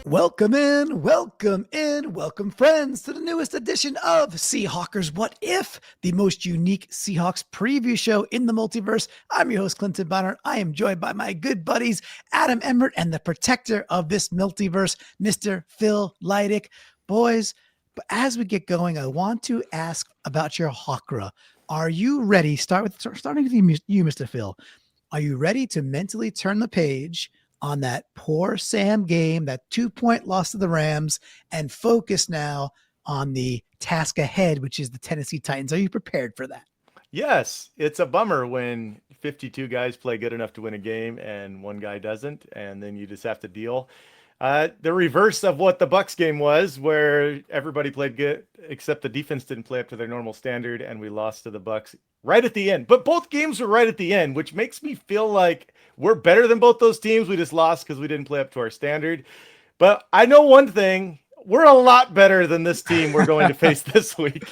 Welcome in, welcome friends to the newest edition of Seahawkers What If, the most unique Seahawks preview show in the multiverse. I'm your host, Clinton Bonner. I am joined by my good buddies, Adam Emmert and the protector of this multiverse, Mr. Phil Leidick. Boys, but as we get going, I want to ask about your Hawkra. Are you ready? Starting with you, Mr. Phil. Are you ready to mentally turn the page on that poor Sam game, that 2-point loss to the Rams, and focus now on the task ahead, which is the Tennessee Titans? Are you prepared for that? Yes, it's a bummer when 52 guys play good enough to win a game and one guy doesn't, and then you just have to deal. The reverse of what the Bucks game was, where everybody played good except the defense didn't play up to their normal standard, and we lost to the Bucks right at the end. But both games were right at the end, which makes me feel like we're better than both those teams. We just lost because we didn't play up to our standard. But I know one thing: we're a lot better than this team we're going to face this week.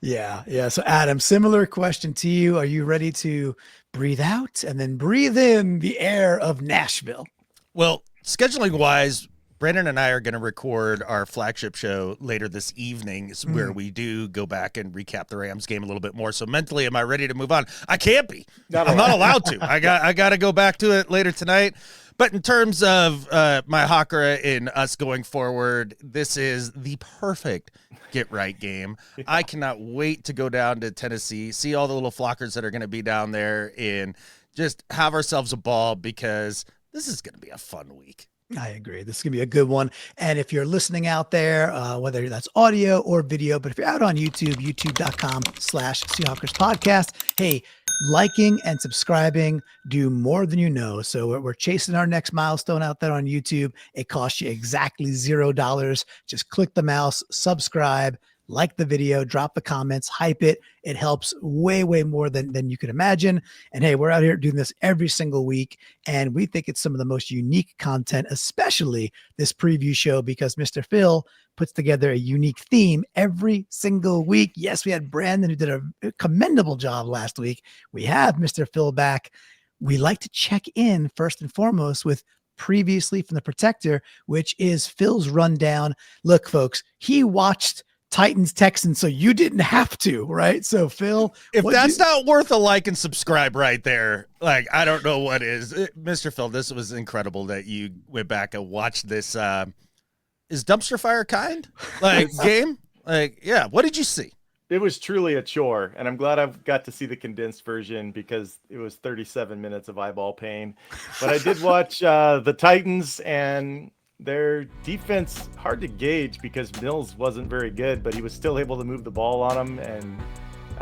Yeah. So, Adam, similar question to you. Are you ready to breathe out and then breathe in the air of Nashville? Well, scheduling wise, Brandon and I are going to record our flagship show later this evening where we do go back and recap the Rams game a little bit more. So mentally, am I ready to move on? I can't be. I'm not allowed to. I got to go back to it later tonight. But in terms of my Hawkra and us going forward, this is the perfect get-right game. Yeah. I cannot wait to go down to Tennessee, see all the little flockers that are going to be down there, and just have ourselves a ball because this is going to be a fun week. I agree. This is going to be a good one. And if you're listening out there, whether that's audio or video, but if you're out on YouTube, youtube.com/Seahawkers podcast, hey, liking and subscribing do more than you know. So we're chasing our next milestone out there on YouTube. It costs you exactly $0. Just click the mouse, subscribe, like the video, drop the comments, hype it. It helps way more than you can imagine. And hey, we're out here doing this every single week, and we think it's some of the most unique content, especially this preview show, because Mr. Phil puts together a unique theme every single week. Yes, we had Brandon, who did a commendable job last week. We have Mr. Phil back. We like to check in first and foremost with previously from the protector, which is Phil's rundown. Look, folks, he watched Titans Texans, so you didn't have to, right? So Phil, if that's not worth a like and subscribe right there, like I don't know what is. Mr. Phil, this was incredible that you went back and watched this. Is dumpster fire kind like game? Like, yeah. What did you see? It was truly a chore, and I'm glad I've got to see the condensed version because it was 37 minutes of eyeball pain. But I did watch the Titans, and their defense, hard to gauge because Mills wasn't very good, but he was still able to move the ball on them, and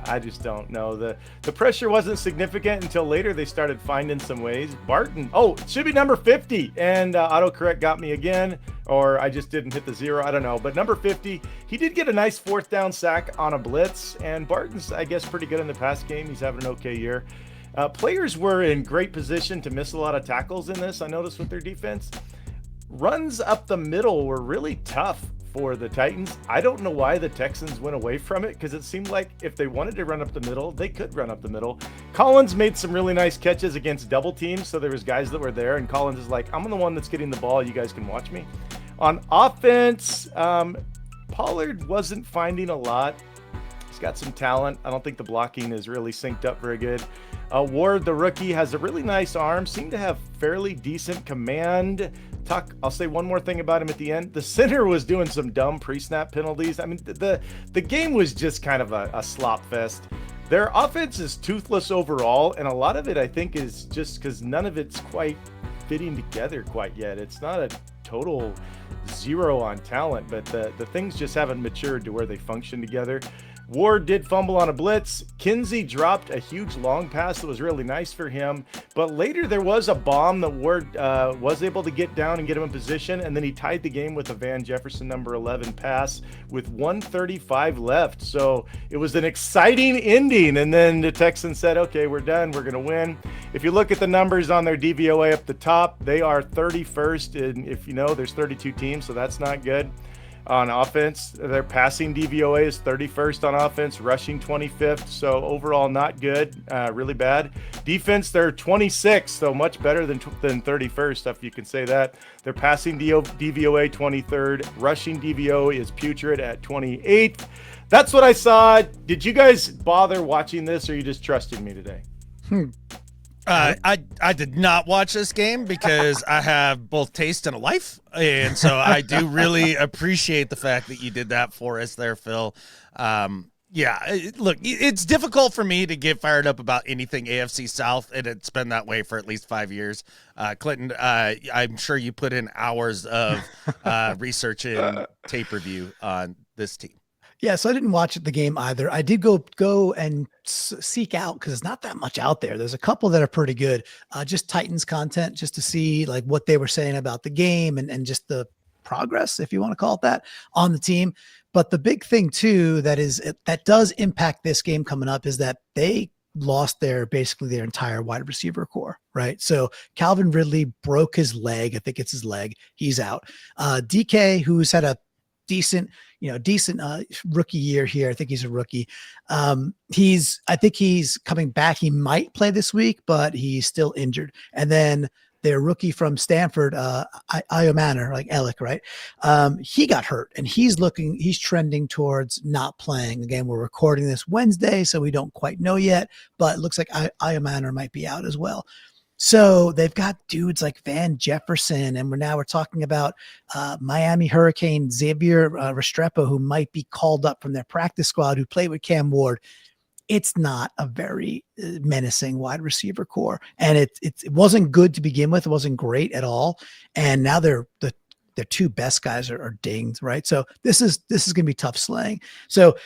I just don't know. The pressure wasn't significant until later they started finding some ways. Barton, it should be number 50, and autocorrect got me again, or I just didn't hit the 0, I don't know. But number 50, he did get a nice 4th down sack on a blitz, and Barton's, I guess, pretty good in the pass game. He's having an okay year. Players were in great position to miss a lot of tackles in this, I noticed, with their defense. Runs up the middle were really tough for the Titans. I don't know why the Texans went away from it, because it seemed like if they wanted to run up the middle, they could run up the middle. Collins made some really nice catches against double teams, so there was guys that were there, and Collins is like, I'm the one that's getting the ball, you guys can watch me. On offense, Pollard wasn't finding a lot. He's got some talent. I don't think the blocking is really synced up very good. Ward, the rookie, has a really nice arm, seemed to have fairly decent command. I'll say one more thing about him at the end. The center was doing some dumb pre-snap penalties. I mean, the game was just kind of a slop fest. Their offense is toothless overall, and a lot of it, I think, is just because none of it's quite fitting together quite yet. It's not a total 0 on talent, but the things just haven't matured to where they function together. Ward did fumble on a blitz. Kinsey dropped a huge long pass that was really nice for him. But later there was a bomb that Ward was able to get down and get him in position. And then he tied the game with a Van Jefferson number 11 pass with 1:35 left. So it was an exciting ending. And then the Texans said, okay, we're done. We're going to win. If you look at the numbers on their DVOA up the top, they are 31st. And if you know, there's 32 teams, so that's not good. on offense. Their passing DVOA is 31st on offense, rushing 25th. So overall, not good, really bad. Defense, they're 26th, so much better than 31st, if you can say that. Their passing DVOA 23rd, rushing DVO is putrid at 28th. That's what I saw. Did you guys bother watching this, or are you just trusting me today? I did not watch this game because I have both taste and a life, and so I do really appreciate the fact that you did that for us there, Phil. Look, it's difficult for me to get fired up about anything AFC South, and it's been that way for at least 5 years. Clinton, I'm sure you put in hours of research and tape review on this team. Yeah, so I didn't watch the game either. I did go and seek out, because there's not that much out there. There's a couple that are pretty good, just Titans content, just to see like what they were saying about the game and just the progress, if you want to call it that, on the team. But the big thing too that does impact this game coming up is that they lost basically their entire wide receiver core, right? So Calvin Ridley broke his leg. I think it's his leg. He's out. DK, who's had a decent rookie year here. I think he's a rookie. I think he's coming back. He might play this week, but he's still injured. And then their rookie from Stanford, Iomanner, like Alec, right? He got hurt, and he's trending towards not playing. Again, we're recording this Wednesday, so we don't quite know yet, but it looks like Iomanner might be out as well. So they've got dudes like Van Jefferson, and we're talking about Miami Hurricane Xavier Restrepo, who might be called up from their practice squad, who played with Cam Ward. It's not a very menacing wide receiver core, and it wasn't good to begin with. It wasn't great at all, and now their two best guys are dinged, right? So this is going to be tough slaying. So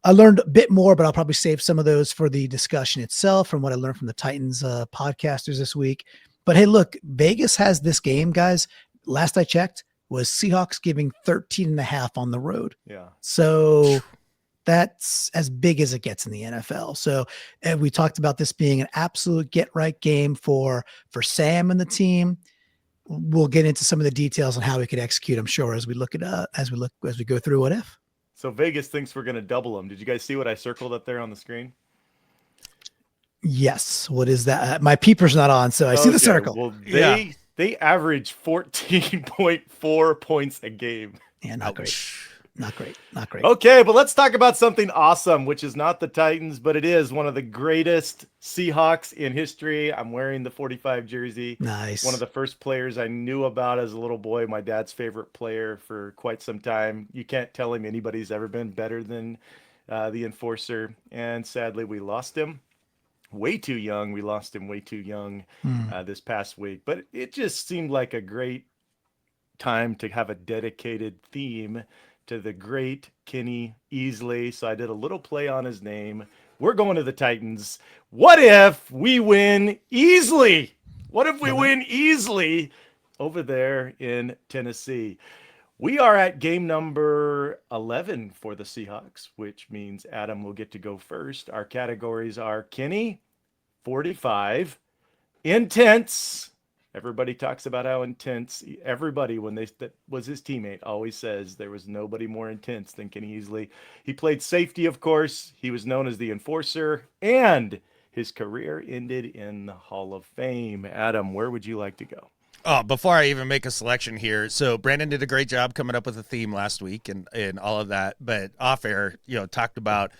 I learned a bit more, but I'll probably save some of those for the discussion itself from what I learned from the Titans podcasters this week. But hey, look, Vegas has this game, guys. Last I checked was Seahawks giving 13.5 on the road. Yeah. So that's as big as it gets in the NFL. So, and we talked about this being an absolute get right game for Sam and the team. We'll get into some of the details on how we could execute, I'm sure, as we go through what if. So Vegas thinks we're going to double them. Did you guys see what I circled up there on the screen? Yes. What is that? My peeper's not on, so I see the circle. Well, they average 14.4 points a game. Yeah, not great. Not great. Okay, but let's talk about something awesome, which is not the Titans, but it is one of the greatest Seahawks in history. I'm wearing the 45 jersey. Nice. One of the first players I knew about as a little boy, my dad's favorite player for quite some time. You can't tell him anybody's ever been better than the Enforcer. And sadly, we lost him way too young. We lost him way too young this past week. But it just seemed like a great time to have a dedicated theme to the great Kenny Easley. So I did a little play on his name. We're going to the Titans. What if we win easily? What if we win easily over there in Tennessee? We are at game number 11 for the Seahawks, which means Adam will get to go first. Our categories are Kenny, 45, intense. Everybody talks about how intense. Everybody, when that was his teammate, always says there was nobody more intense than Kenny Easley. He played safety, of course. He was known as the Enforcer, and his career ended in the Hall of Fame. Adam, where would you like to go? Oh, before I even make a selection here, so Brandon did a great job coming up with a theme last week and all of that, but off air, talked about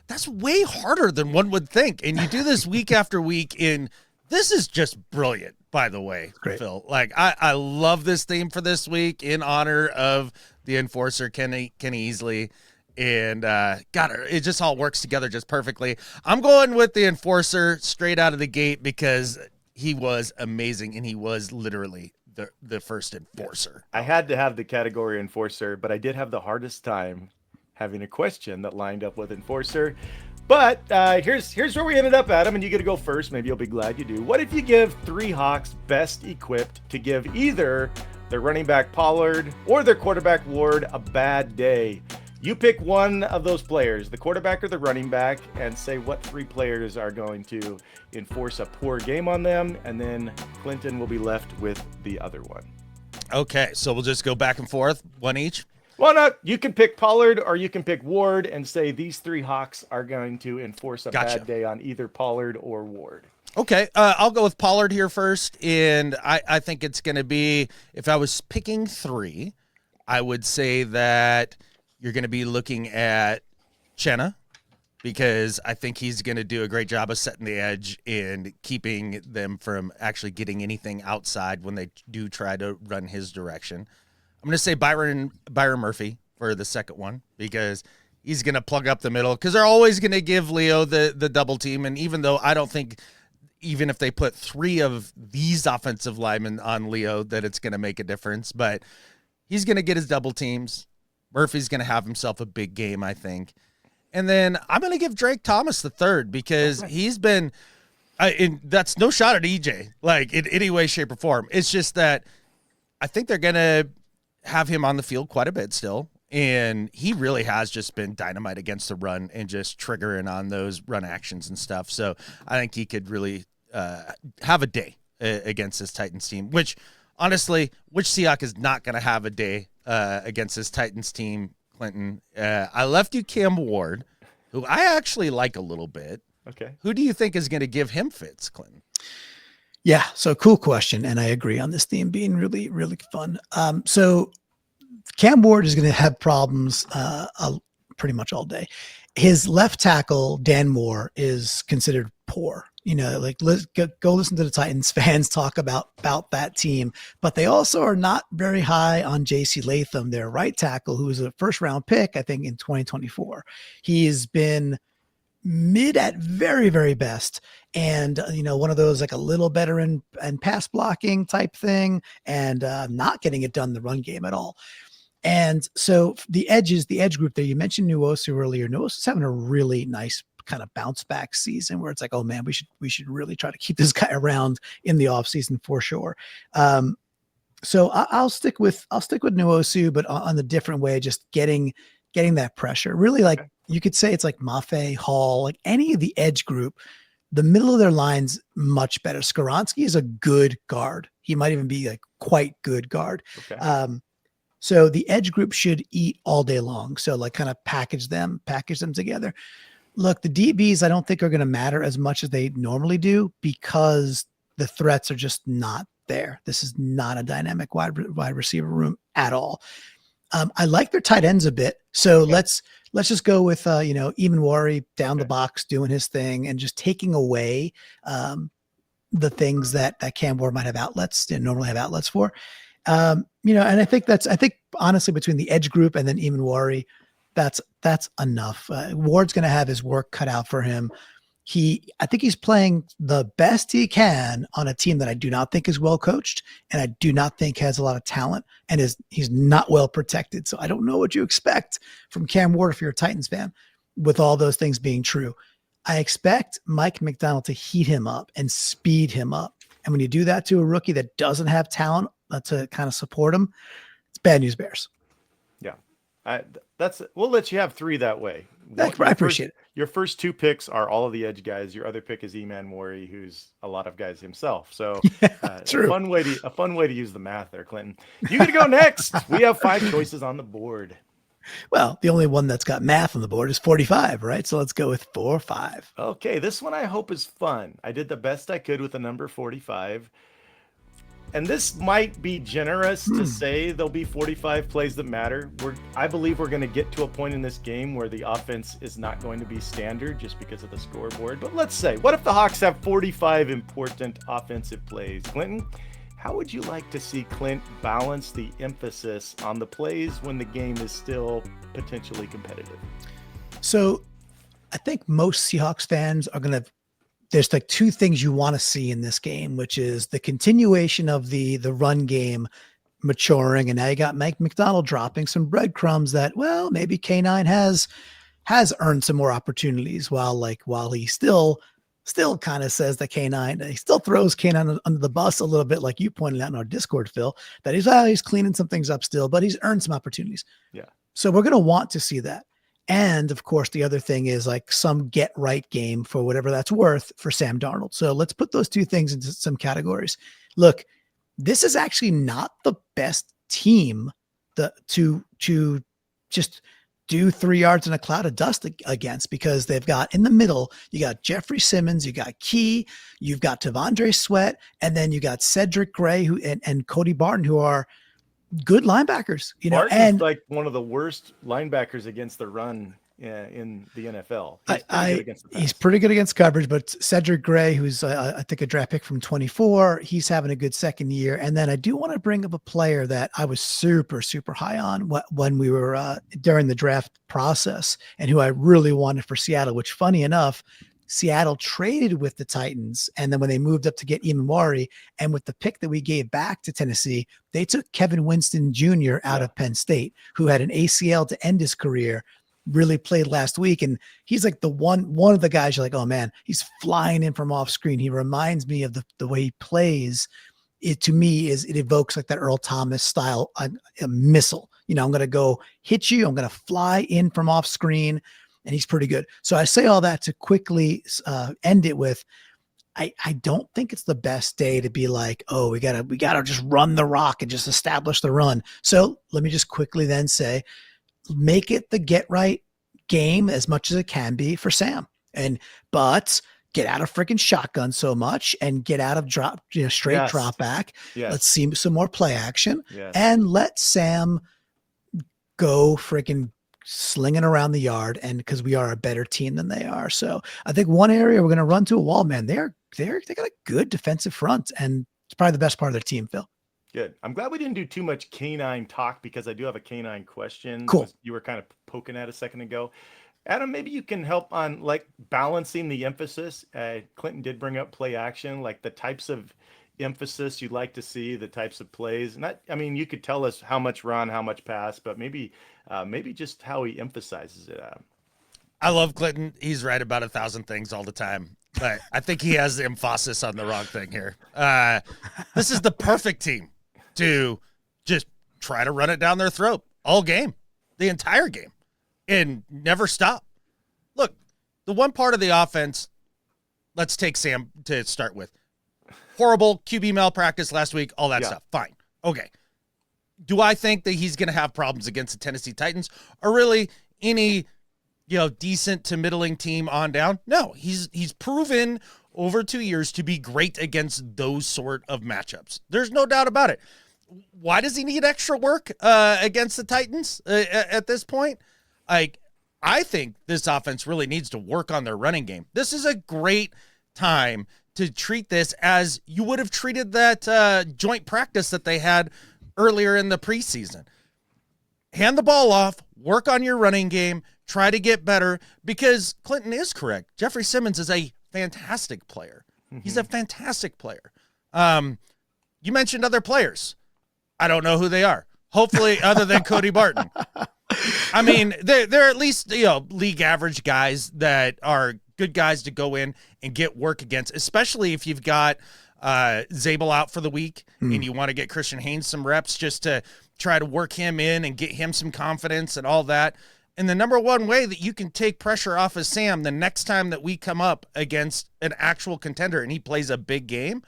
that's way harder than one would think, and you do this week after week, and this is just brilliant. By the way, Phil, like I love this theme for this week in honor of the Enforcer, Kenny Easley, and it just all works together just perfectly. I'm going with the Enforcer straight out of the gate because he was amazing, and he was literally the first Enforcer. I had to have the category Enforcer, but I did have the hardest time having a question that lined up with Enforcer. But here's where we ended up, Adam, and you get to go first. Maybe you'll be glad you do. What if you give three Hawks best equipped to give either their running back Pollard or their quarterback Ward a bad day? You pick one of those players, the quarterback or the running back, and say what three players are going to enforce a poor game on them, and then Clinton will be left with the other one. Okay, so we'll just go back and forth, one each? Well, not you can pick Pollard or you can pick Ward and say these three Hawks are going to enforce a Gotcha. bad day on either Pollard or Ward. Okay, I'll go with Pollard here first, and I think it's going to be, if I was picking three, I would say that you're going to be looking at Chenna, because I think he's going to do a great job of setting the edge and keeping them from actually getting anything outside when they do try to run his direction. I'm going to say Byron Murphy for the second one, because he's going to plug up the middle, because they're always going to give Leo the double team, and even though I don't think even if they put three of these offensive linemen on Leo, that it's going to make a difference. But he's going to get his double teams. Murphy's going to have himself a big game, I think. And then I'm going to give Drake Thomas the third, because he's been and that's no shot at EJ, like in any way, shape, or form. It's just that I think they're going to have him on the field quite a bit still. And he really has just been dynamite against the run and just triggering on those run actions and stuff. So I think he could really have a day against this Titans team, which honestly, which Seahawk is not going to have a day against this Titans team, Clinton? I left you Cam Ward, who I actually like a little bit. Okay. Who do you think is going to give him fits, Clinton? Yeah. So cool question. And I agree on this theme being really, really fun. So Cam Ward is going to have problems pretty much all day. His left tackle, Dan Moore, is considered poor. You know, like go listen to the Titans fans talk about that team, but they also are not very high on J.C. Latham, their right tackle, who was a first round pick, I think, in 2024. He has been mid at very, very best. And, one of those like a little better in pass blocking type thing, and not getting it done in the run game at all. And so the edge group there, you mentioned Nwosu earlier. Nwosu's having a really nice kind of bounce back season where it's like, oh man, we should really try to keep this guy around in the off season for sure. So I'll stick with Nwosu, but on the different way, just getting that pressure. Really, like you could say it's like Mafe, Hall, like any of the edge group. The middle of their line's much better. Skoronski is a good guard. He might even be like quite good guard. Okay. So the edge group should eat all day long. So like kind of package them together. Look, the DBs I don't think are going to matter as much as they normally do, because the threats are just not there. This is not a dynamic wide receiver room at all. I like their tight ends a bit. So let's just go with Eamon down the box doing his thing and just taking away the things that Cam Ward might have outlets and normally have outlets for. And I think honestly between the edge group and then Eamon Wari, that's enough. Ward's going to have his work cut out for him. I think he's playing the best he can on a team that I do not think is well coached, and I do not think has a lot of talent, and he's not well protected. So I don't know what you expect from Cam Ward if you're a Titans fan, with all those things being true. I expect Mike McDonald to heat him up and speed him up. And when you do that to a rookie that doesn't have talent to kind of support him, it's bad news bears. Yeah. We'll let you have three that way. I appreciate it. Your first two picks are all of the edge guys. Your other pick is Eman Mori, who's a lot of guys himself. So true. A fun way to use the math there, Clinton. You get to go next. We have 5 choices on the board. Well, the only one that's got math on the board is 45, right? So let's go with 4 or 5. Okay, this one I hope is fun. I did the best I could with the number 45. And this might be generous to say there'll be 45 plays that matter. I believe we're going to get to a point in this game where the offense is not going to be standard just because of the scoreboard. But let's say, what if the Hawks have 45 important offensive plays? Clinton, how would you like to see Clint balance the emphasis on the plays when the game is still potentially competitive? So I think most Seahawks fans are going to, there's like 2 things you want to see in this game, which is the continuation of the run game maturing. And now you got Mike McDonald dropping some breadcrumbs that, well, maybe K9 has earned some more opportunities while he still kind of says that K9, he still throws K9 under the bus a little bit, like you pointed out in our Discord, Phil, that he's cleaning some things up still, but he's earned some opportunities. Yeah. So we're going to want to see that. And of course, the other thing is like some get right game for whatever that's worth for Sam Darnold. So let's put those 2 things into some Look, this is actually not the best team to to just do 3 yards in a cloud of dust against, because they've got in the middle, you got Jeffrey Simmons, you got Key, you've got Tavondre Sweat, and then you got Cedric Gray and Cody Barton, who are good linebackers, Barton's and like one of the worst linebackers against the run in the NFL. He's pretty good against the pass. He's pretty good against coverage, but Cedric Gray, who's I think a draft pick from 24, he's having a good second year. And then I do want to bring up a player that I was super, super high on when we were during the draft process, and who I really wanted for Seattle, which, funny enough, Seattle traded with the Titans. And then when they moved up to get Imamari, and with the pick that we gave back to Tennessee, they took Kevin Winston Jr. out of Penn State, who had an ACL to end his career, really played last week. And he's like the one of the guys you're like, oh man, he's flying in from off screen. He reminds me of the way he plays. It, to me, it evokes like that Earl Thomas style, a missile. I'm going to go hit you. I'm going to fly in from off screen. And he's pretty good. So I say all that to quickly end it with, I don't think it's the best day to be like, oh, we gotta just run the rock and just establish the run. So let me just quickly then say, make it the get right game as much as it can be for Sam, but get out of freaking shotgun so much and get out of straight drop back. Yes. Let's see some more play action, Yes. and let Sam go freaking slinging around the yard, and because we are a better team than they are. So I think one area we're going to run to a wall, man. They got a good defensive front, and it's probably the best part of their team, Phil. Good. I'm glad we didn't do too much canine talk, because I do have a canine question. Cool. You were kind of poking at a second ago. Adam, maybe you can help on like balancing the emphasis. Clinton did bring up play action, like the types of emphasis you'd like to see, the types of plays. And you could tell us how much run, how much pass, but maybe just how he emphasizes it. I love Clinton. He's right about 1,000 things all the time, but I think he has the emphasis on the wrong thing here. This is the perfect team to just try to run it down their throat all game, the entire game, and never stop. Look, the one part of the offense, let's take Sam to start with. Horrible QB malpractice last week, all that stuff. Fine. Okay. Do I think that he's going to have problems against the Tennessee Titans, or really any, decent to middling team on down? No, he's proven over 2 years to be great against those sort of matchups. There's no doubt about it. Why does he need extra work against the Titans at this point? I think this offense really needs to work on their running game. This is a great time to treat this as you would have treated that joint practice that they had earlier in the preseason. Hand the ball off, work on your running game, try to get better, because Clinton is correct. Jeffrey Simmons is a fantastic player. Mm-hmm. He's a fantastic player. You mentioned other players. I don't know who they are. Hopefully, other than Cody Barton. They're at least, league average guys that are good guys to go in and get work against, especially if you've got Zabel out for the week and you want to get Christian Haynes some reps just to try to work him in and get him some confidence and all that. And the number one way that you can take pressure off of Sam the next time that we come up against an actual contender and he plays a big game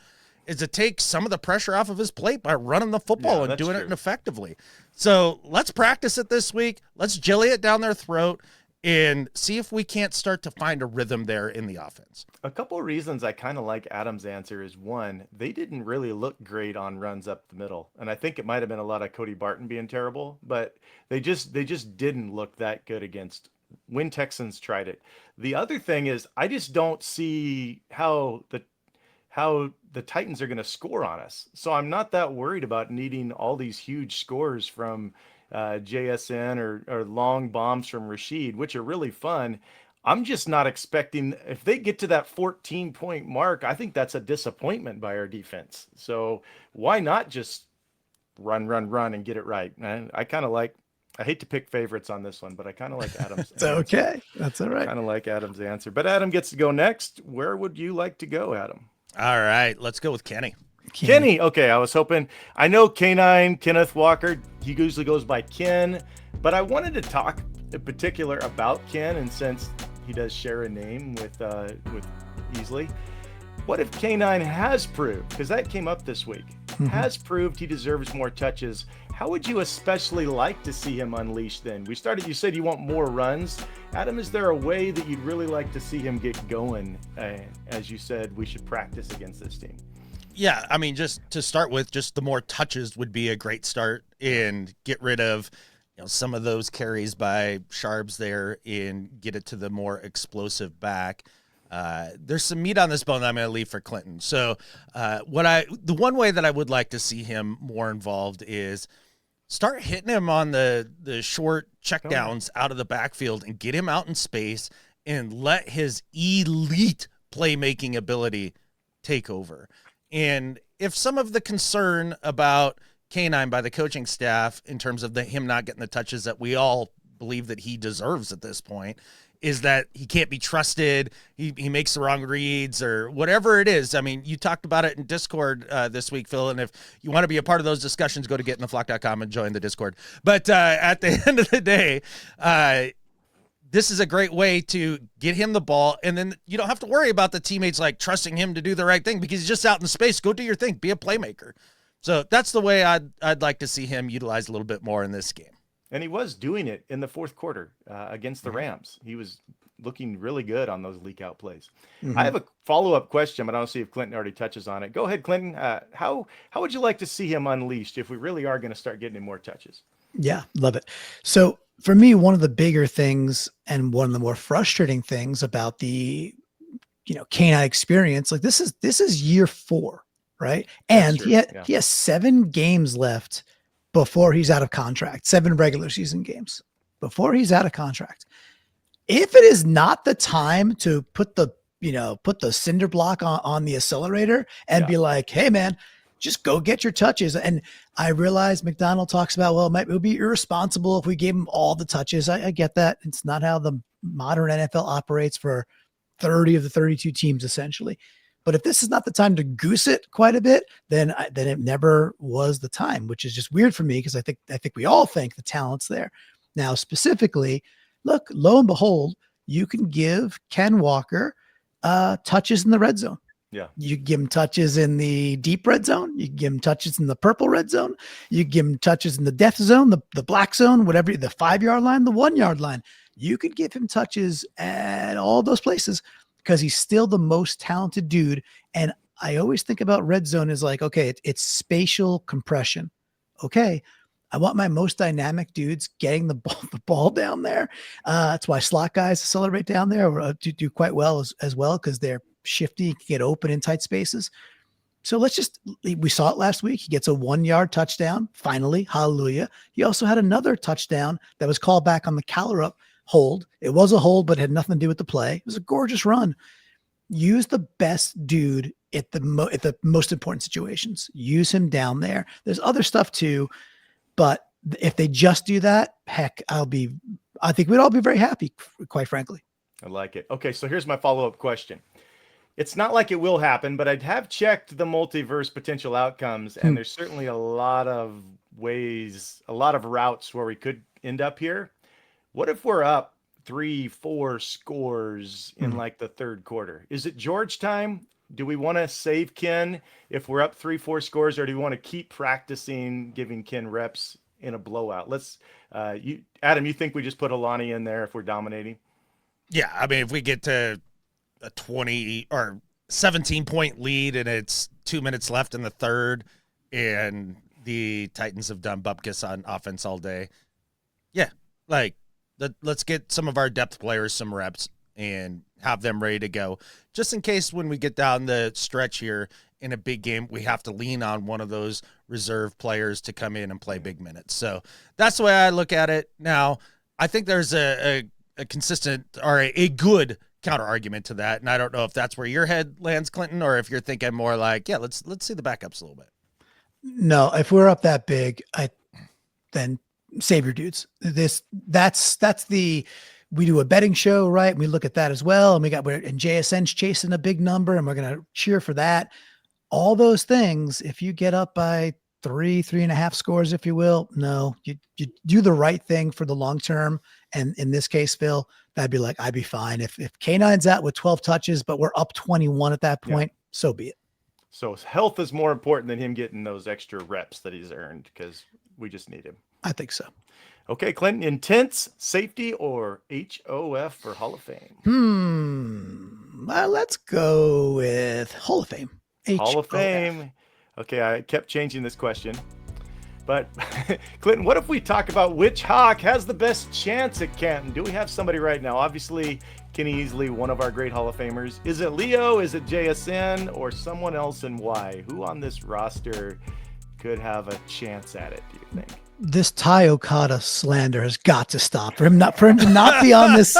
is to take some of the pressure off of his plate by running the football and doing it effectively. So let's practice it this week. Let's jelly it down their throat and see if we can't start to find a rhythm there in the offense. A couple of reasons I kind of like Adam's answer is, one, they didn't really look great on runs up the middle. And I think it might have been a lot of Cody Barton being terrible, but they just didn't look that good against when Texans tried it. The other thing is, I just don't see how the Titans are going to score on us. So I'm not that worried about needing all these huge scores from JSN or long bombs from Rashid, which are really fun. I'm just not expecting, if they get to that 14-point mark, I think that's a disappointment by our defense. So why not just run and get it right? And I hate to pick favorites on this one, but I kind of like Adam's It's okay. That's all right. Kind of like Adam's answer. But Adam gets to go next. Where would you like to go, Adam? All right, let's go with Kenny. Kenny. Okay, I was hoping. I know K9, Kenneth Walker, he usually goes by Ken, but I wanted to talk in particular about Ken, and since he does share a name with Easley, what if K9 has proved, because that came up this week, has proved he deserves more touches. How would you especially like to see him unleashed then? You said you want more runs. Adam, is there a way that you'd really like to see him get going? As you said, we should practice against this team. Yeah, I mean, just to start with, just the more touches would be a great start, and get rid of some of those carries by Sharps there and get it to the more explosive back. There's some meat on this bone that I'm going to leave for Clinton. So the one way that I would like to see him more involved is start hitting him on the short checkdowns out of the backfield and get him out in space and let his elite playmaking ability take over. And if some of the concern about K9 by the coaching staff in terms of him not getting the touches that we all believe that he deserves at this point is that he can't be trusted, he makes the wrong reads or whatever it is. I mean, you talked about it in Discord this week, Phil, and if you want to be a part of those discussions, go to getintheflock.com and join the Discord. But at the end of the day, this is a great way to get him the ball, and then you don't have to worry about the teammates like trusting him to do the right thing because he's just out in space. Go do your thing. Be a playmaker. So that's the way I'd like to see him utilized a little bit more in this game. And he was doing it in the fourth quarter against the Rams. He was looking really good on those leak out plays. I have a follow-up question, but I don't see if Clinton already touches on it. Go ahead, Clinton. How would you like to see him unleashed if we really are going to start getting him more touches? Yeah, love it. So for me, one of the bigger things and one of the more frustrating things about the K9 experience, like this is year 4, right? And he has 7 games left before he's out of contract, 7 regular season games before he's out of contract. If it is not the time to put the cinder block on the accelerator and be like, hey man, just go get your touches. And I realize McDonald talks about, well, it would be irresponsible if we gave him all the touches. I get that. It's not how the modern NFL operates for 30 of the 32 teams essentially. But if this is not the time to goose it quite a bit, then it never was the time, which is just weird for me because I think we all think the talent's there. Now, specifically, look, lo and behold, you can give Ken Walker touches in the red zone. Yeah, you give him touches in the deep red zone. You give him touches in the purple red zone. You give him touches in the death zone, the black zone, whatever, the 5-yard line, the 1-yard line. You could give him touches at all those places, because he's still the most talented dude. And I always think about red zone as like, okay, it's spatial compression. Okay, I want my most dynamic dudes getting the ball down there. That's why slot guys accelerate down there or do quite well as well, because they're shifty, can get open in tight spaces. So we saw it last week. He gets a 1-yard touchdown. Finally, hallelujah. He also had another touchdown that was called back on the Callerup hold. It was a hold, but it had nothing to do with the play. It was a gorgeous run. Use the best dude at the most important situations. Use him down there. There's other stuff too, but if they just do that, heck, I think we'd all be very happy, quite frankly. I like it. Okay, so here's my follow-up question. It's not like it will happen, but I have checked the multiverse potential outcomes, and there's certainly a lot of ways, a lot of routes where we could end up here. What if we're up 3-4 scores in like the third quarter? Is it George time? Do we want to save Ken if we're up 3-4 scores, or do we want to keep practicing giving Ken reps in a blowout? Adam, you think we just put Alani in there if we're dominating? Yeah, I mean, if we get to a 20 or 17-point lead and it's 2 minutes left in the third and the Titans have done bupkis on offense all day, yeah, let's get some of our depth players some reps and have them ready to go, just in case when we get down the stretch here in a big game, we have to lean on one of those reserve players to come in and play big minutes. So that's the way I look at it. Now, I think there's a consistent or a good counter argument to that, and I don't know if that's where your head lands, Clinton, or if you're thinking more like, yeah, let's see the backups a little bit. No, if we're up that big, then save your dudes. We do a betting show, right? We look at that as well. And and JSN's chasing a big number and we're going to cheer for that. All those things, if you get up by 3.5 scores, if you will, no, you do the right thing for the long term. And in this case, Phil, I'd be fine. If K9's out with 12 touches, but we're up 21 at that point, so be it. So his health is more important than him getting those extra reps that he's earned because we just need him. I think so. Okay, Clinton, intense, safety, or HOF for Hall of Fame? Well, let's go with Hall of Fame. Hall of HOF. Fame. Okay, I kept changing this question. But Clinton, what if we talk about which Hawk has the best chance at Canton? Do we have somebody right now? Obviously, Kenny Easley, one of our great Hall of Famers. Is it Leo? Is it JSN? Or someone else, and why? Who on this roster could have a chance at it, do you think? This Ty Okada slander has got to stop. For him to not be on this,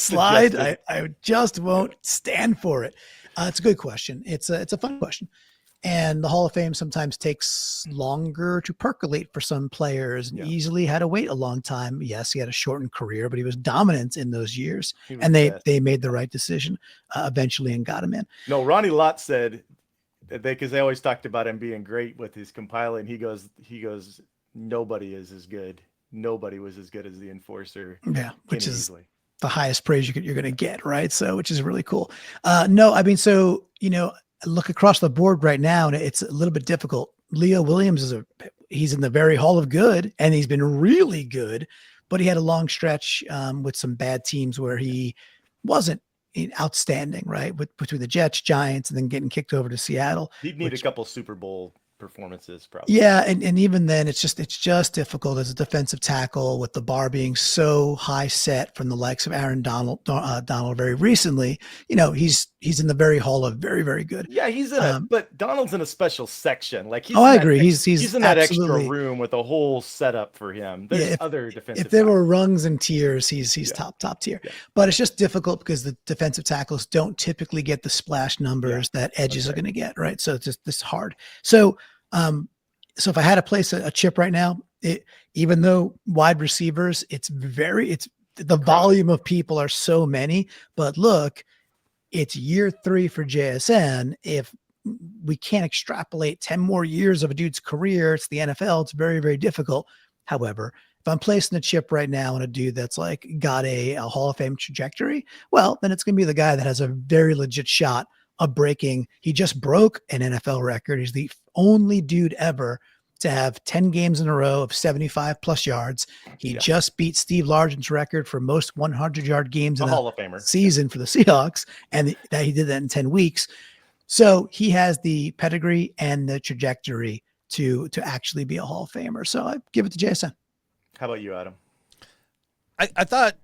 slide. I just won't stand for it. It's a good question. It's a fun question. And the Hall of Fame sometimes takes longer to percolate for some players, and Easily had to wait a long time. Yes, he had a shortened career, but he was dominant in those years, and they made the right decision eventually and got him in. No, Ronnie Lott said because they always talked about him being great with his compiling. He goes, nobody is as good. Nobody was as good as the enforcer. Yeah, which is Easley. The highest praise you're going to get, right? So, which is really cool. No, I mean, so look across the board right now, and it's a little bit difficult. Leo Williams he's in the very Hall of Good, and he's been really good, but he had a long stretch with some bad teams where he wasn't outstanding, right? Between the Jets, Giants, and then getting kicked over to Seattle. He'd need a couple Super Bowl performances, probably. Yeah, and even then, it's just difficult as a defensive tackle with the bar being so high set from the likes of Aaron Donald very recently. He's in the very Hall of very, very good. Yeah, he's in but Donald's in a special section. Like I agree. He's in that extra room with a whole setup for him. There's other defensive. If there were rungs and tiers, he's top tier. Yeah. But it's just difficult because the defensive tackles don't typically get the splash numbers that edges are going to get, right? So it's just this hard. So if I had to place a chip right now, even though wide receivers, it's the volume of people are so many, but look, it's year 3 for JSN. If we can't extrapolate 10 more years of a dude's career, it's the NFL. It's very, very difficult. However, if I'm placing a chip right now on a dude that's like got a Hall of Fame trajectory, well, then it's going to be the guy that has a very legit shot of breaking. He just broke an NFL record. He's the only dude ever to have 10 games in a row of 75 plus yards. He just beat Steve Largent's record for most 100-yard games in a Hall of Famer season for the Seahawks, and that he did that in 10 weeks. So he has the pedigree and the trajectory to actually be a Hall of Famer. So I give it to Jason. How about you, Adam? I thought,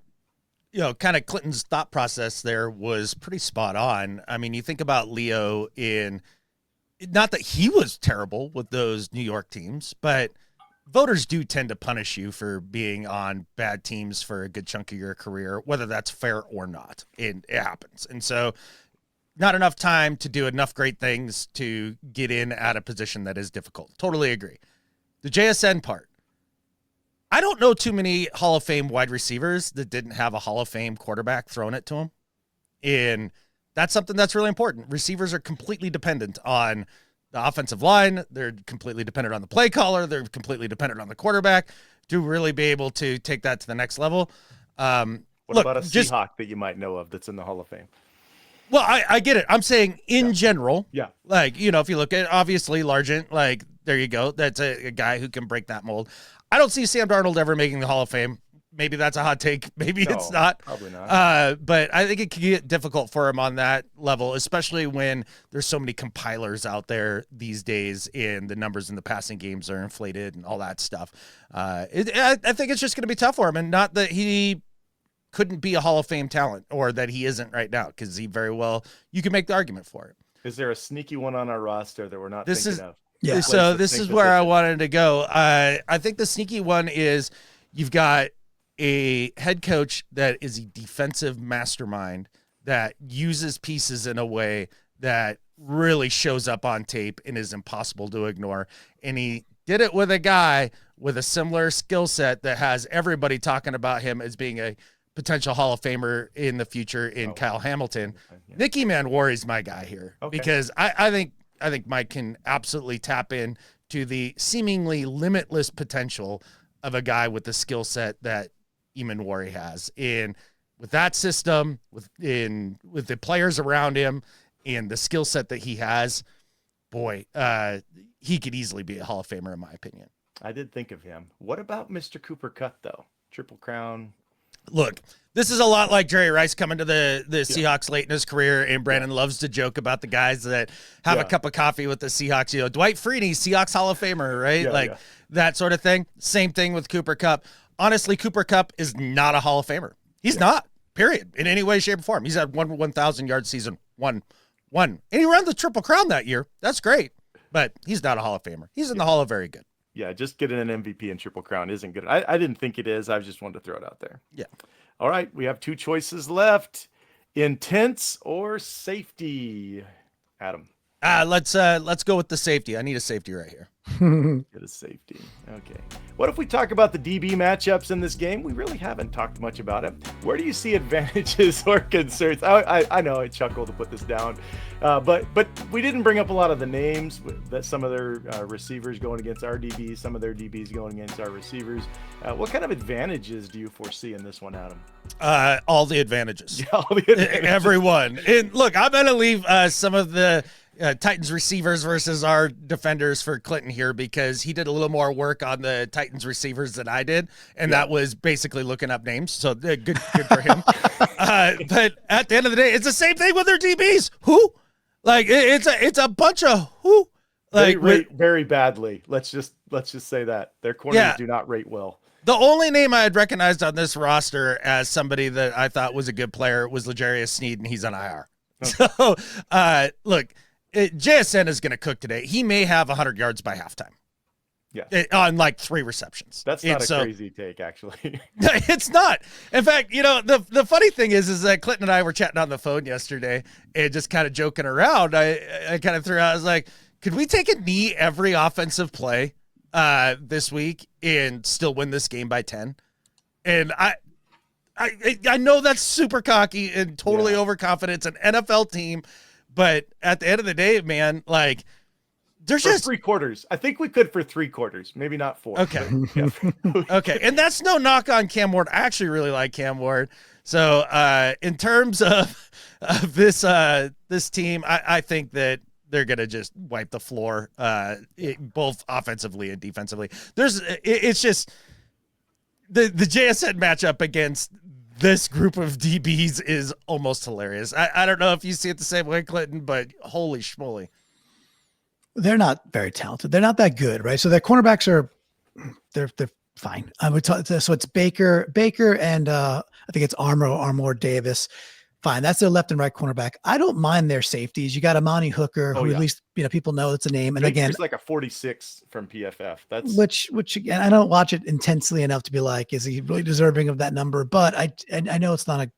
kind of Clinton's thought process there was pretty spot on. I mean, you think about Leo not that he was terrible with those New York teams, but voters do tend to punish you for being on bad teams for a good chunk of your career, whether that's fair or not. It happens. And so not enough time to do enough great things to get in at a position that is difficult. Totally agree. The JSN part. I don't know too many Hall of Fame wide receivers that didn't have a Hall of Fame quarterback thrown it to them. And that's something that's really important. Receivers are completely dependent on the offensive line. They're completely dependent on the play caller. They're completely dependent on the quarterback to really be able to take that to the next level. What about a Seahawk that you might know of that's in the Hall of Fame? Well, I get it. I'm saying in general. Yeah. Like, if you look at, obviously, Largent, like, there you go. That's a guy who can break that mold. I don't see Sam Darnold ever making the Hall of Fame. Maybe that's a hot take. Maybe it's not. Probably not. But I think it can get difficult for him on that level, especially when there's so many compilers out there these days and the numbers in the passing games are inflated and all that stuff. I think it's just going to be tough for him. And not that he couldn't be a Hall of Fame talent or that he isn't right now, because you can make the argument for it. Is there a sneaky one on our roster that we're not thinking of? Yeah. So this is where I wanted to go. I think the sneaky one is you've got a head coach that is a defensive mastermind that uses pieces in a way that really shows up on tape and is impossible to ignore. And he did it with a guy with a similar skill set that has everybody talking about him as being a potential Hall of Famer in the future in Kyle Hamilton. Yeah. Nicky Manwari is my guy here because I think Mike can absolutely tap in to the seemingly limitless potential of a guy with the skill set that Manwari has. And with that system, with the players around him, and the skill set that he has, boy, he could easily be a Hall of Famer in my opinion. I did think of him. What about Mr. Cooper Kupp, though? Triple Crown. Look, this is a lot like Jerry Rice coming to the Seahawks late in his career, and Brandon loves to joke about the guys that have a cup of coffee with the Seahawks. You know, Dwight Freeney, Seahawks Hall of Famer, right? That sort of thing. Same thing with Cooper Kupp. Honestly, Cooper Kupp is not a Hall of Famer. He's not, period, in any way, shape, or form. He's had 1,000-yard season, one. And he ran the Triple Crown that year. That's great, but he's not a Hall of Famer. He's in the Hall of Very Good. Yeah, just getting an MVP and Triple Crown isn't good. I didn't think it is. I just wanted to throw it out there. Yeah. All right, we have 2 choices left. Intense or safety? Adam. Let's go with the safety. I need a safety right here. Get a safety. Okay. What if we talk about the DB matchups in this game? We really haven't talked much about it. Where do you see advantages or concerns? I know I chuckled to put this down, but we didn't bring up a lot of the names that some of their receivers going against our DBs, some of their DBs going against our receivers. What kind of advantages do you foresee in this one, Adam? All the advantages. Yeah, all the advantages. Everyone. And look, I'm going to leave some of the Titans receivers versus our defenders for Clinton here, because he did a little more work on the Titans receivers than I did, and that was basically looking up names. So good for him. But at the end of the day, it's the same thing with their DBs. Who? Like it's a bunch of who? Like they rate very badly. Let's just say that their corners do not rate well. The only name I had recognized on this roster as somebody that I thought was a good player was L'Jarius Sneed, and he's on IR. Okay. So look. JSN is going to cook today. He may have 100 yards by halftime. Yeah. On like 3 receptions. That's not a crazy take, actually. It's not. In fact, you know, the funny thing is that Clinton and I were chatting on the phone yesterday and just kind of joking around. I kind of threw out, I was like, could we take a knee every offensive play this week and still win this game by 10? And I know that's super cocky and totally overconfident. It's an NFL team. But at the end of the day, man, like there's just 3 quarters. I think we could for 3 quarters, maybe not 4. Okay. Okay. And that's no knock on Cam Ward. I actually really like Cam Ward. So in terms of this team, I think that they're going to just wipe the floor both offensively and defensively. It's just the JSN matchup against this group of DBs is almost hilarious. I don't know if you see it the same way, Clinton, but holy schmoly. They're not very talented. They're not that good, right? So their cornerbacks they're fine. I would talk. So it's Baker, and I think it's Armour Davis. Fine. That's their left and right cornerback. I don't mind their safeties. You got Amani Hooker, who at least people know it's a name. And again, it's like a 46 from PFF. That's which again, I don't watch it intensely enough to be like, is he really deserving of that number? But I know it's not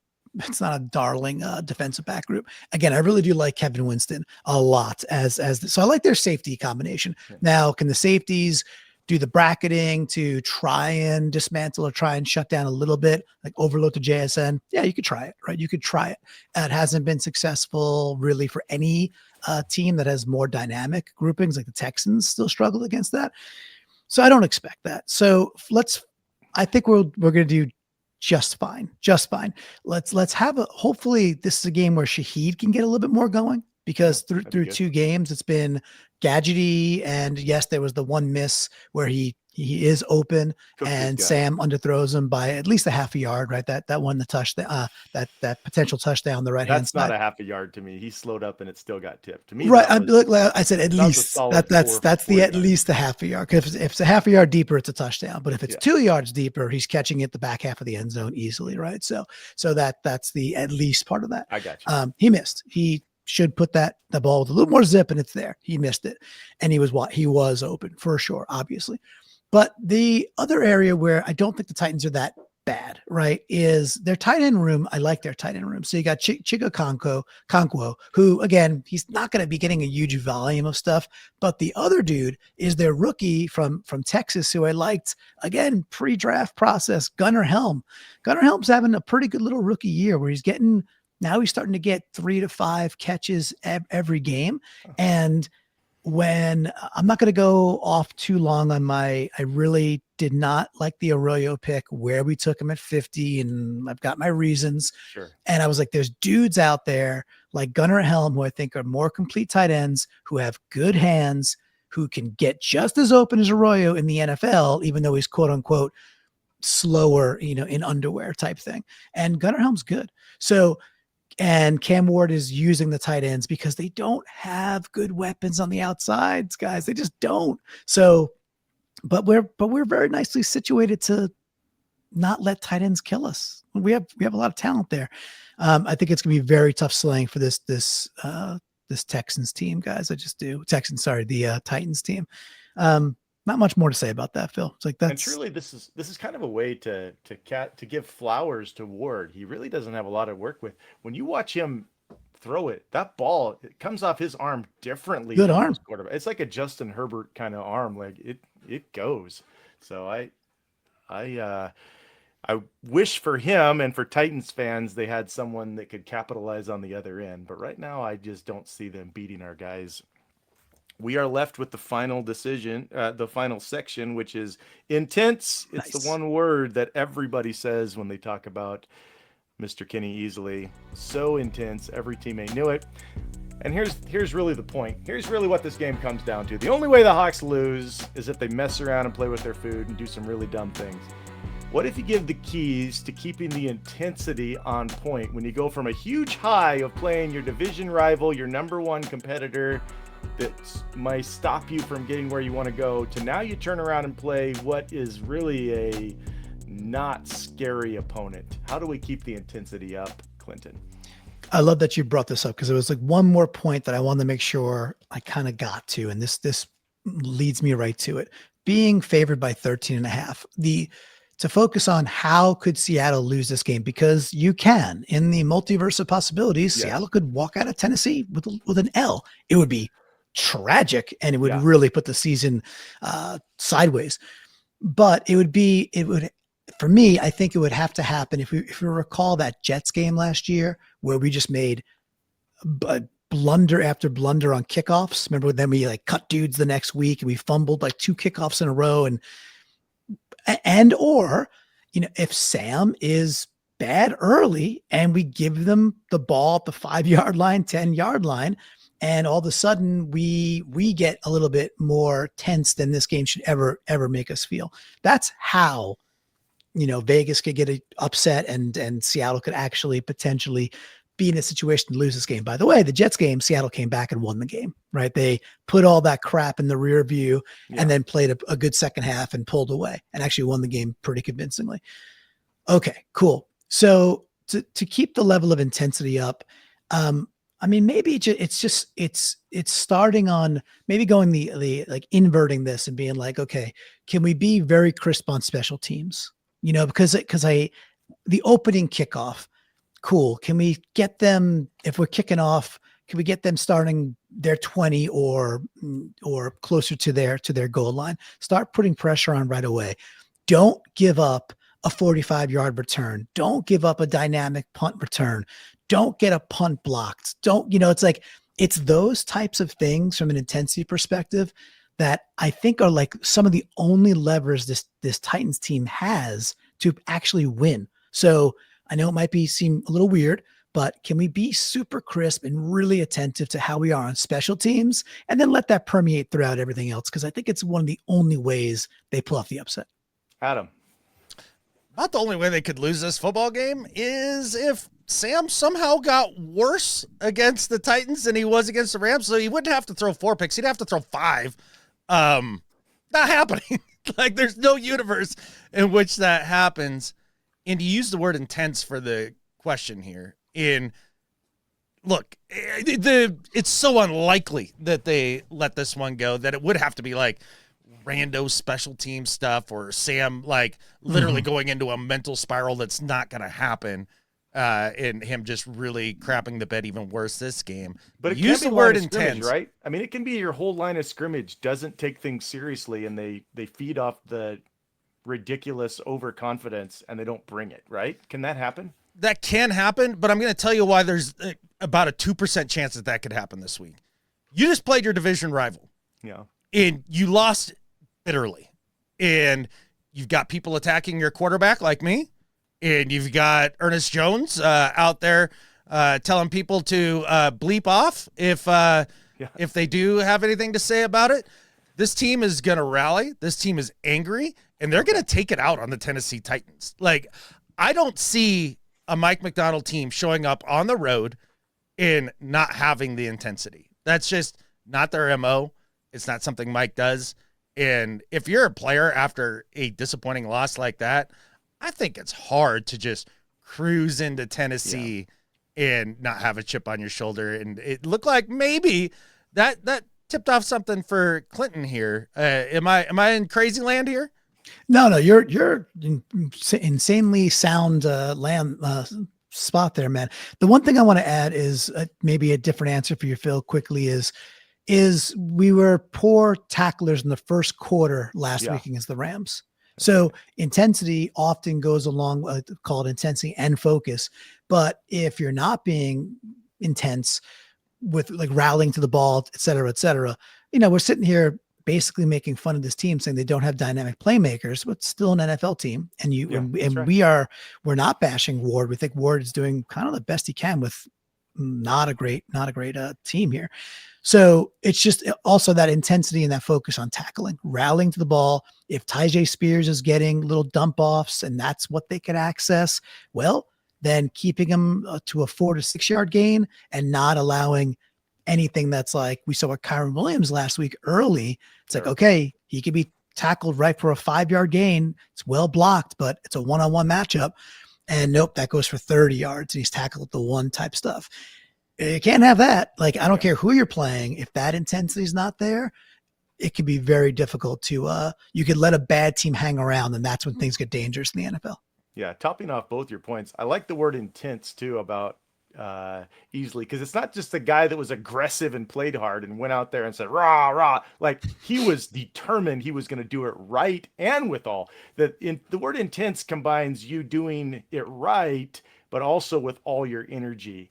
a darling defensive back group. Again, I really do like Kevin Winston a lot so I like their safety combination. Yeah. Now, can the safeties do the bracketing to try and dismantle or try and shut down a little bit, like overload to JSN? Yeah, you could try it, right? You could try it. It hasn't been successful really for any team that has more dynamic groupings, like the Texans still struggle against that. So I don't expect that. So I think we're going to do just fine. Let's have hopefully this is a game where Shaheed can get a little bit more going, because through 2 games, it's been gadgety. And yes, there was the one miss where he is open and Sam underthrows him by at least a half a yard, right? That one, the touchdown, that potential touchdown, the right hand side. That's not a half a yard to me. He slowed up and it still got tipped to me. Right. I said at least that's the at least a half a yard. Because if it's a half a yard deeper, it's a touchdown. But if it's 2 yards deeper, he's catching it the back half of the end zone easily, right? So that's the at least part of that. I got you. He missed. He should put the ball with a little more zip, and it's there. He missed it, and he was open for sure, obviously. But the other area where I don't think the Titans are that bad, right, is their tight end room. I like their tight end room. So you got Chigo Okonkwo, who, again, he's not going to be getting a huge volume of stuff, but the other dude is their rookie from Texas, who I liked, again, pre-draft process, Gunnar Helm. Gunnar Helm's having a pretty good little rookie year where he's starting to get 3 to 5 catches every game. And when I'm not going to go off too long on I really did not like the Arroyo pick where we took him at 50, and I've got my reasons. Sure. And I was like, there's dudes out there like Gunnar and Helm, who I think are more complete tight ends, who have good hands, who can get just as open as Arroyo in the NFL, even though he's quote unquote slower, in underwear type thing. And Gunnar Helm's good. So, and Cam Ward is using the tight ends because they don't have good weapons on the outsides, guys. They just don't. So, but we're very nicely situated to not let tight ends kill us. We have a lot of talent there. I think it's gonna be very tough slaying for this Texans team, guys. I just do. The Titans team. Not much more to say about that, Phil. It's like that's. And truly, this is kind of a way to give flowers to Ward. He really doesn't have a lot of work with. When you watch him throw it, that ball, it comes off his arm differently. Good arm. Quarterback. It's like a Justin Herbert kind of arm. Like it goes. So I wish for him and for Titans fans they had someone that could capitalize on the other end. But right now, I just don't see them beating our guys. We are left with the final decision, the final section, which is intense. It's Nice. the one word that everybody says when they talk about Mr. Kenny Easley. So intense, every teammate knew it. And here's really the point. Here's really what this game comes down to. The only way the Hawks lose is if they mess around and play with their food and do some really dumb things. What if you give the keys to keeping the intensity on point when you go from a huge high of playing your division rival, your number one competitor, that might stop you from getting where you want to go, to now you turn around and play what is really a not scary opponent? How do we keep the intensity up, Clinton? I love that you brought this up because it was like one more point that I wanted to make sure I kind of got to. And this leads me right to it. Being favored by 13.5. To focus on how could Seattle lose this game, because you can, in the multiverse of possibilities, yes. Seattle could walk out of Tennessee with an L. It would be tragic and it would really put the season sideways. But for me, I think it would have to happen if we recall that Jets game last year where we just made blunder after blunder on kickoffs. Remember, then we cut dudes the next week and we fumbled 2 kickoffs in a row, or if Sam is bad early and we give them the ball at the 5-yard line, 10-yard line, and all of a sudden we get a little bit more tense than this game should ever make us feel. That's how Vegas could get upset and Seattle could actually potentially be in a situation to lose this game. By the way, the Jets game, Seattle came back and won the game, right? They put all that crap in the rear view and then played a good second half and pulled away and actually won the game pretty convincingly. Okay, cool. So to keep the level of intensity up, maybe it's starting on maybe going the inverting this and being like, okay, can we be very crisp on special teams? Because the opening kickoff, cool. Can we get them, if we're kicking off, can we get them starting their 20 or closer to their goal line? Start putting pressure on right away. Don't give up a 45-yard return. Don't give up a dynamic punt return. Don't get a punt blocked. It's those types of things from an intensity perspective that I think are some of the only levers this Titans team has to actually win. So I know it might seem a little weird, but can we be super crisp and really attentive to how we are on special teams and then let that permeate throughout everything else? Because I think it's one of the only ways they pull off the upset. Adam. About the only way they could lose this football game is if Sam somehow got worse against the Titans than he was against the Rams. So he wouldn't have to throw 4 picks. He'd have to throw 5. Not happening. There's no universe in which that happens. And you use the word intense for the question here. It's so unlikely that they let this one go that it would have to be rando special team stuff or Sam literally going into a mental spiral that's not going to happen, and him just really crapping the bed even worse this game. But use the word intense, right? I mean, it can be your whole line of scrimmage doesn't take things seriously and they feed off the ridiculous overconfidence and they don't bring it, right? Can that happen? That can happen, but I'm going to tell you why there's about a 2% chance that could happen this week. You just played your division rival. Yeah. And you lost bitterly. And you've got people attacking your quarterback like me. And you've got Ernest Jones out there telling people to bleep off if they do have anything to say about it. This team is going to rally. This team is angry, and they're going to take it out on the Tennessee Titans. Like, I don't see a Mike McDonald team showing up on the road and not having the intensity. That's just not their MO. It's not something Mike does. And if you're a player after a disappointing loss like that, I think it's hard to just cruise into Tennessee and not have a chip on your shoulder. And it looked like maybe that tipped off something for Clinton here. Am I in crazy land here? No, you're insanely sound spot there, man. The one thing I want to add is maybe a different answer for you, Phil, quickly is we were poor tacklers in the first quarter last week against the Rams. So intensity often goes along called intensity and focus. But if you're not being intense with like rallying to the ball, et cetera, we're sitting here basically making fun of this team, saying they don't have dynamic playmakers, but still an NFL team. And we're not bashing Ward. We think Ward is doing kind of the best he can with not a great team here. So it's just also that intensity and that focus on tackling, rallying to the ball. If Tyjae Spears is getting little dump offs and that's what they could access, well, then keeping him to a 4 to 6 yard gain and not allowing anything that's like we saw with Kyron Williams last week early. It's like, okay, he could be tackled right for a 5 yard gain. It's well blocked, but it's a one-on-one matchup. And nope, that goes for 30 yards and he's tackled the one type stuff. You can't have that. Like, I don't care who you're playing. If that intensity is not there, it can be very difficult to, you could let a bad team hang around, and that's when things get dangerous in the NFL. Yeah. Topping off both your points. I like the word intense too about easily, because it's not just the guy that was aggressive and played hard and went out there and said rah rah. Like, he was determined he was going to do it right and with all that. The word intense combines you doing it right, but also with all your energy.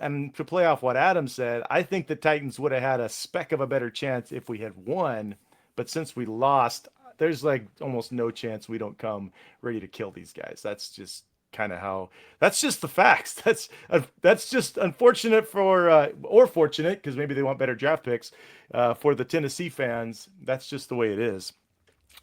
And to play off what Adam said, I think the Titans would have had a speck of a better chance if we had won, but since we lost, there's like almost no chance we don't come ready to kill these guys. That's just kind of that's just the facts. That's just unfortunate or fortunate, because maybe they want better draft picks for the Tennessee fans. That's just the way it is.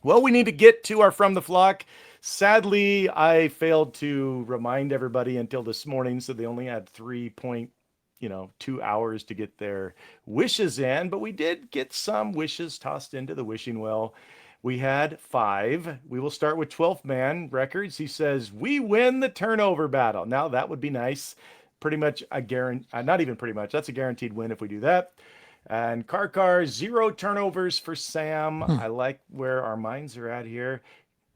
Well, we need to get to our From the Flock. Sadly, I failed to remind everybody until this morning, so they only had 3.2 hours to get their wishes in, but we did get some wishes tossed into the wishing well. We had 5. We will start with 12th Man Records. He says, we win the turnover battle. Now, that would be nice. Pretty much a guarantee, not even pretty much, that's a guaranteed win if we do that. And Car 0 turnovers for Sam. I like where our minds are at here.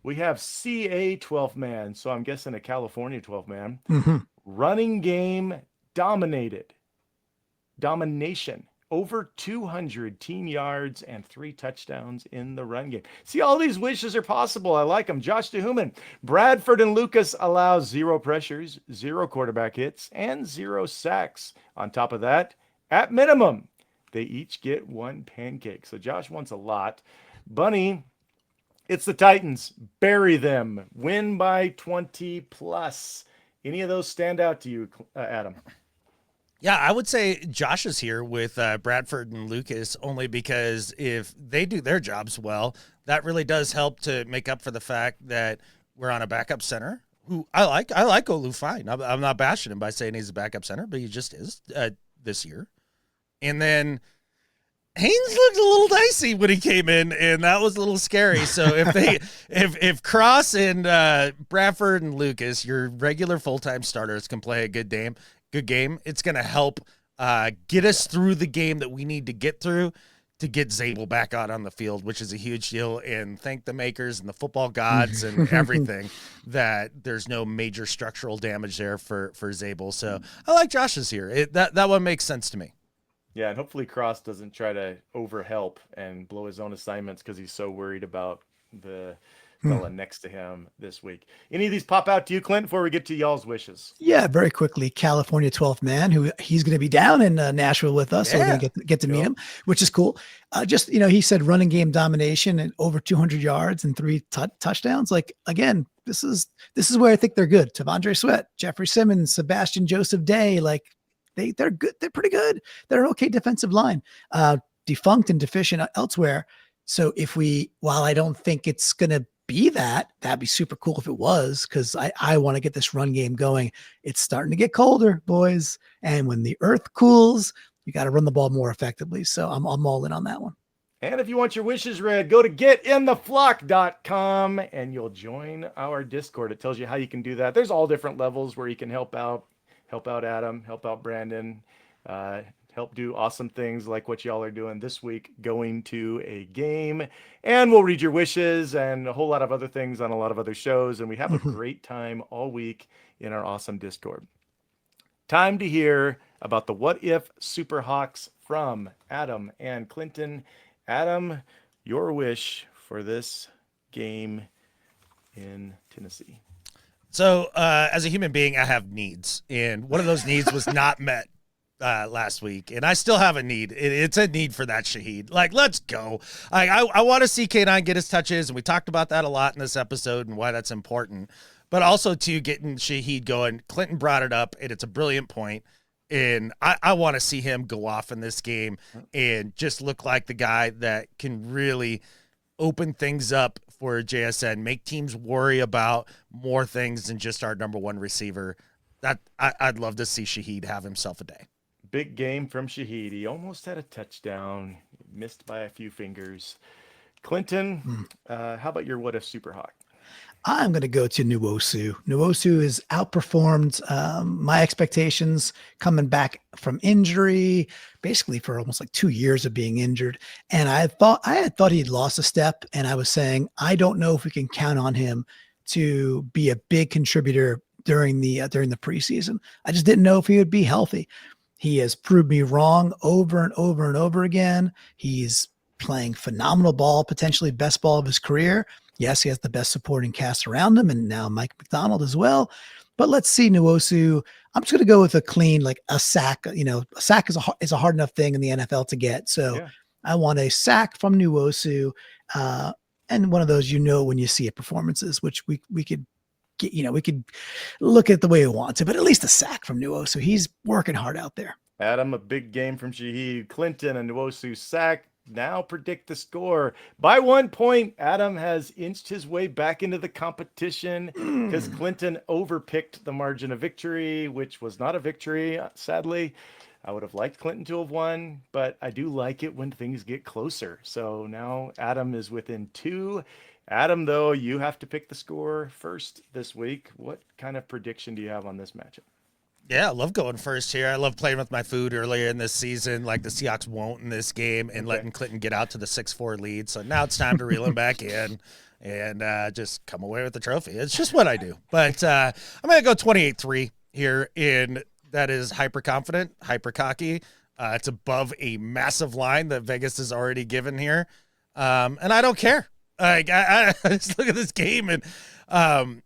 We have CA 12th man, so I'm guessing a California 12th man. Running game dominated. Domination. Over 200 team yards and 3 touchdowns in the run game. See, all these wishes are possible. I like them. Josh DeHuman. Bradford and Lucas allow 0 pressures, 0 quarterback hits, and 0 sacks. On top of that, at minimum, they each get 1 pancake. So Josh wants a lot. Bunny, it's the Titans. Bury them. Win by 20 plus. Any of those stand out to you, Adam? Yeah, I would say Josh is here with Bradford and Lucas, only because if they do their jobs well, that really does help to make up for the fact that we're on a backup center, who I like Olu fine. I'm not bashing him by saying he's a backup center, but he just is this year. And then Haynes looked a little dicey when he came in, and that was a little scary. So if Cross and Bradford and Lucas, your regular full-time starters, can play a good game, it's going to help get us through the game that we need to get through to get Zabel back out on the field, which is a huge deal. And thank the makers and the football gods and everything that there's no major structural damage there for Zabel. So I like Josh's here. That one makes sense to me. Yeah, and hopefully Cross doesn't try to overhelp and blow his own assignments because he's so worried about the fella next to him this week. Any of these pop out to you, Clint, before we get to y'all's wishes? Yeah, very quickly. California 12th man, who he's going to be down in Nashville with us. So we're going to get to meet him, which is cool. Just, he said running game domination and over 200 yards and 3 touchdowns. Like, again, this is where I think they're good. Tavondre Sweat, Jeffrey Simmons, Sebastian Joseph Day, like they're good. They're pretty good. They're an okay defensive line, defunct and deficient elsewhere. So while I don't think it's going to be that'd be super cool if it was, because I want to get this run game going. It's starting to get colder, boys. And when the earth cools, you got to run the ball more effectively. So I'm all in on that one. And if you want your wishes read, go to getintheflock.com and you'll join our Discord. It tells you how you can do that. There's all different levels where you can help out Adam, help out Brandon, help do awesome things like what y'all are doing this week, going to a game. And we'll read your wishes and a whole lot of other things on a lot of other shows. And we have a great time all week in our awesome Discord. Time to hear about the What If Superhawks from Adam and Clinton. Adam, your wish for this game in Tennessee. So as a human being, I have needs. And one of those needs was not met last week, and I still have a need. It's a need for that Shaheed. Like, let's go. I want to see K9 get his touches, and we talked about that a lot in this episode and why that's important. But also, to getting Shaheed going, Clinton brought it up, and it's a brilliant point. And I want to see him go off in this game and just look like the guy that can really open things up for JSN, make teams worry about more things than just our number one receiver. That I'd love to see Shaheed have himself a day. Big game from Shaheed. He almost had a touchdown, missed by a few fingers. Clinton, how about your What If Superhawk? I'm going to go to Nwosu. Nwosu has outperformed my expectations coming back from injury, basically for almost like 2 years of being injured. And I had thought he'd lost a step. And I was saying, I don't know if we can count on him to be a big contributor during the preseason. I just didn't know if he would be healthy. He has proved me wrong over and over and over again. He's playing phenomenal ball, potentially best ball of his career. Yes, he has the best supporting cast around him, and now Mike McDonald as well. But let's see Nwosu. I'm just going to go with a clean, like a sack. A sack is a hard enough thing in the NFL to get. So I want a sack from Nwosu, and one of those when you see it performances, which we could get. We could look at the way we want to, but at least a sack from Nwosu. He's working hard out there. Adam, a big game from Shaheed. Clinton, and Nwosu sack. Now predict the score. By 1 point, Adam has inched his way back into the competition because Clinton overpicked the margin of victory, which was not a victory, sadly. I would have liked Clinton to have won, but I do like it when things get closer. So now Adam is within 2. Adam, though, you have to pick the score first this week. What kind of prediction do you have on this matchup? Yeah, I love going first here. I love playing with my food earlier in this season, like the Seahawks won't in this game, and letting Clinton get out to the 6-4 lead. So now it's time to reel him back in and just come away with the trophy. It's just what I do. But I'm going to go 28-3 here, and that is hyper confident, hyper cocky. It's above a massive line that Vegas has already given here, and I don't care. Like I just look at this game, and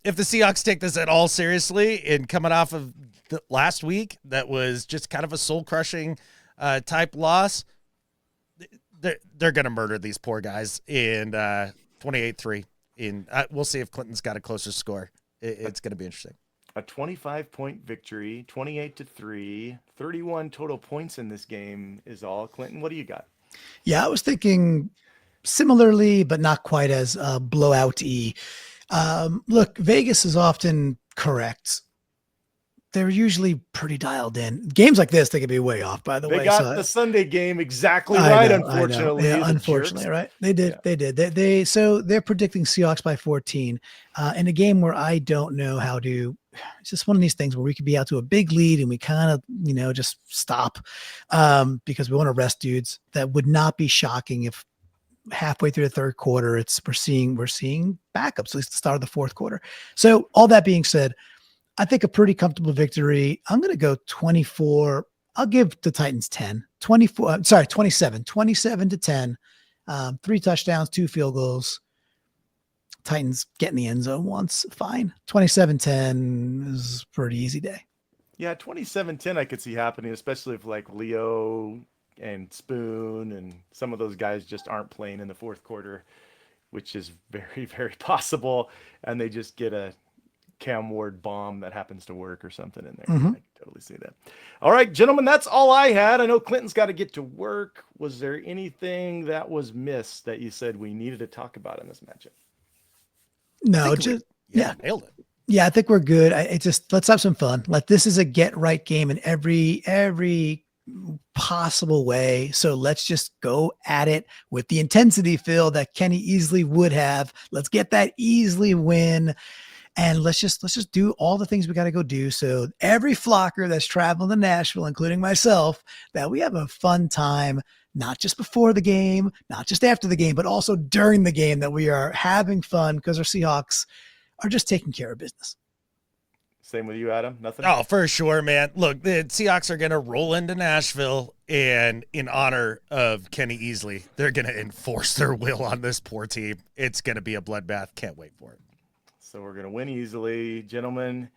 if the Seahawks take this at all seriously, and coming off of the last week that was just kind of a soul crushing type loss, they're gonna murder these poor guys in 28-3. We'll see if Clinton's got a closer score. It's gonna be interesting. A 25-point victory, 28-3, 31 total points in this game is all. Clinton, what do you got? Yeah, I was thinking similarly, but not quite as blowout-y. Look, Vegas is often correct. They're usually pretty dialed in. Games like this, they could be way off, by the way. They got the Sunday game exactly right, unfortunately. Yeah, unfortunately, right? They did. Yeah. They did. So they're predicting Seahawks by 14 in a game where I don't know how to. It's just one of these things where we could be out to a big lead and we kind of, just stop because we want to rest dudes. That would not be shocking if halfway through the third quarter, we're seeing backups, at least the start of the fourth quarter. So all that being said, I think a pretty comfortable victory. I'm going to go 24. I'll give the Titans 27 to 10, 3 touchdowns, 2 field goals. Titans get in the end zone once, fine. 27-10 is a pretty easy day. Yeah, 27-10 I could see happening, especially if like Leo and Spoon and some of those guys just aren't playing in the fourth quarter, which is very, very possible. And they just get a Cam Ward bomb that happens to work or something in there. Mhm. I can totally see that. All right, gentlemen, that's all I had. I know Clinton's got to get to work. Was there anything that was missed that you said we needed to talk about in this matchup? No, think we- just yeah. Nailed it. Yeah, I think we're good. It just let's have some fun. Like this is a get right game in every possible way. So let's just go at it with the intensity, Phil, that Kenny easily would have. Let's get that easily win. And let's just do all the things we got to go do. So every flocker that's traveling to Nashville, including myself, that we have a fun time, not just before the game, not just after the game, but also during the game, that we are having fun because our Seahawks are just taking care of business. Same with you, Adam? Nothing? Oh, for sure, man. Look, the Seahawks are going to roll into Nashville, and in honor of Kenny Easley, they're going to enforce their will on this poor team. It's going to be a bloodbath. Can't wait for it. So we're going to win easily. Gentlemen,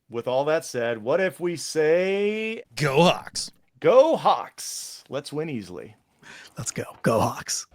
with all that said, what if we say Go Hawks. go Hawks? Let's win easily. Let's go. Go Hawks.